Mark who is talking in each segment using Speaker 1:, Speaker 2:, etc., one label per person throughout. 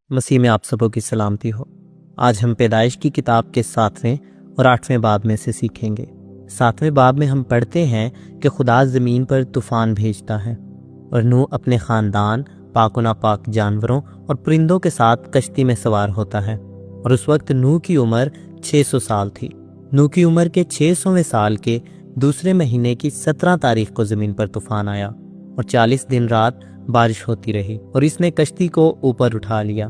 Speaker 1: मसीह में आप सबों की सलामती हो। आज हम पैदाइश की किताब के 7वें और 8वें बाब में से सीखेंगे। 7वें बाब में हम पढ़ते हैं कि खुदा ज़मीन पर तूफ़ान भेजता है और नूह अपने ख़ानदान, पाक व नापाक जानवरों और परिंदों के साथ कश्ती में सवार होता है। और उस वक्त नूह की उम्र 600 साल थी। नूह की उम्र के 600वें साल के दूसरे महीने की 17 तारीख को ज़मीन पर तूफ़ान आया और 40 दिन रात बारिश होती रही और इसने कश्ती को ऊपर उठा लिया।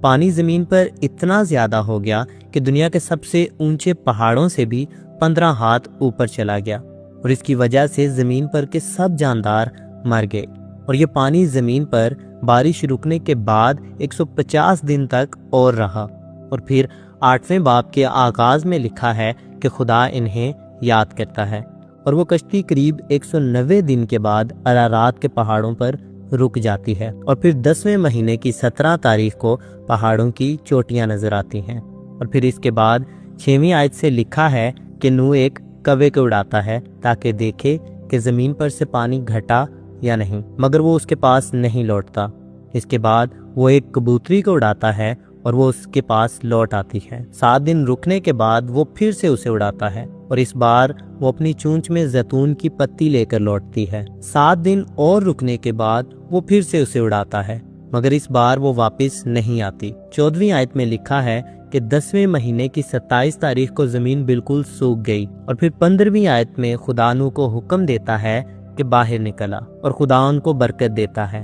Speaker 1: पानी ज़मीन पर इतना ज़्यादा हो गया कि दुनिया के सबसे ऊंचे पहाड़ों से भी 15 हाथ ऊपर चला गया और इसकी वजह से ज़मीन पर के सब जानदार मर गए। और ये पानी ज़मीन पर बारिश रुकने के बाद 150 दिन तक और रहा। और फिर 8वें बाब के आगाज़ में लिखा है कि खुदा इन्हें याद करता है और वो कश्ती करीब 190 दिन के बाद अरारात के पहाड़ों पर रुक जाती है। और फिर 10वें महीने की 17 तारीख को पहाड़ों की चोटियां नजर आती हैं। और फिर इसके बाद 6वीं आयत से लिखा है कि नूह एक कौवे को उड़ाता है ताकि देखे कि ज़मीन पर से पानी घटा या नहीं, मगर वो उसके पास नहीं लौटता। इसके बाद वो एक कबूतरी को उड़ाता है और वो उसके पास लौट आती है। 7 दिन रुकने के बाद वो फिर से उसे उड़ाता है और इस बार वो अपनी चोंच में जैतून की पत्ती लेकर लौटती है। 7 दिन और रुकने के बाद वो फिर से उसे उड़ाता है, मगर इस बार वो वापस नहीं आती। 14वीं आयत में लिखा है कि 10वें महीने की 27 तारीख को जमीन बिल्कुल सूख गई। और फिर 15वीं आयत में खुदा नूह को हुक्म देता है कि बाहर निकला और खुदा उनको बरकत देता है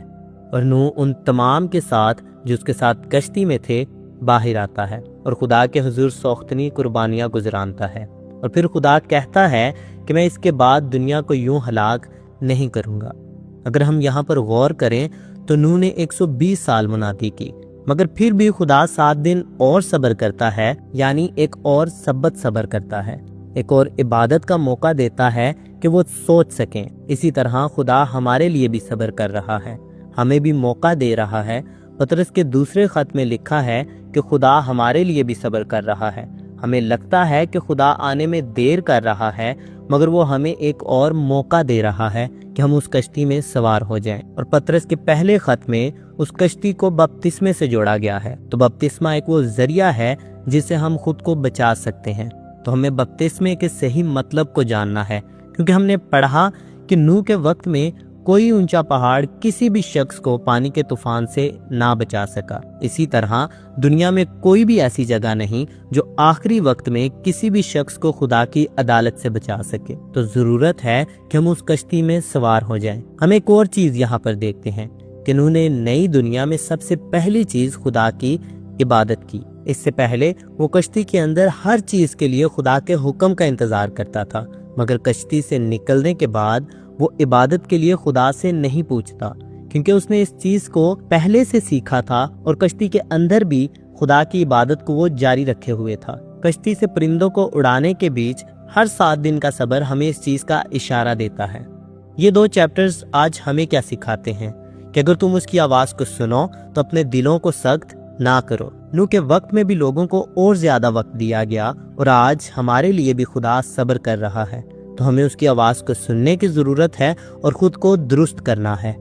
Speaker 1: और नूह उन तमाम के साथ जो उसके साथ कश्ती में थे बाहर आता है और खुदा के हुजूर सौख्तनी कुर्बानियां गुजरानता है। और फिर खुदा कहता है कि मैं इसके बाद दुनिया को यूं हलाक नहीं करूंगा। अगर हम यहाँ पर गौर करें तो नूह ने 120 साल मुनादी की, मगर फिर भी खुदा 7 दिन और सब्र करता है, यानी एक और सब्बत सब्र करता है, एक और इबादत का मौका देता है कि वो सोच सकें। इसी तरह खुदा हमारे लिए भी सब्र कर रहा है, हमें भी मौका दे रहा है। पतरस के दूसरे खत में लिखा है कि खुदा हमारे लिए भी सब्र कर रहा है। हमें लगता है कि खुदा आने में देर कर रहा है, मगर वो हमें एक और मौका दे रहा है कि हम उस कश्ती में सवार हो जाएं। और पतरस के पहले खत में उस कश्ती को बपतिस्मे से जोड़ा गया है। तो बपतिस्मा एक वो जरिया है जिससे हम खुद को बचा सकते हैं। तो हमें बपतिस्मे के सही मतलब को जानना है, क्योंकि हमने पढ़ा कि नूह के वक्त में कोई ऊंचा पहाड़ किसी भी शख्स को पानी के तूफान से ना बचा सका। इसी तरह दुनिया में कोई भी ऐसी जगह नहीं जो आखिरी वक्त में किसी भी शख्स को खुदा की अदालत से बचा सके। तो जरूरत है कि हम उस कश्ती में सवार हो जाएं। हम एक और चीज यहाँ पर देखते हैं कि नूह ने नई दुनिया में सबसे पहली चीज खुदा की इबादत की। इससे पहले वो कश्ती के अंदर हर चीज के लिए खुदा के हुक्म का इंतजार करता था, मगर कश्ती से निकलने के बाद वो इबादत के लिए खुदा से नहीं पूछता, क्योंकि उसने इस चीज को पहले से सीखा था और कश्ती के अंदर भी खुदा की इबादत को वो जारी रखे हुए था। कश्ती से परिंदों को उड़ाने के बीच हर 7 दिन का सब्र हमें इस चीज का इशारा देता है। ये 2 चैप्टर्स आज हमें क्या सिखाते हैं कि अगर तुम उसकी आवाज को सुनो तो अपने दिलों को सख्त ना करो। नूह के वक्त में भी लोगों को और ज्यादा वक्त दिया गया और आज हमारे लिए भी खुदा सब्र कर रहा है। तो हमें उसकी आवाज को सुनने की जरूरत है और खुद को दुरुस्त करना है।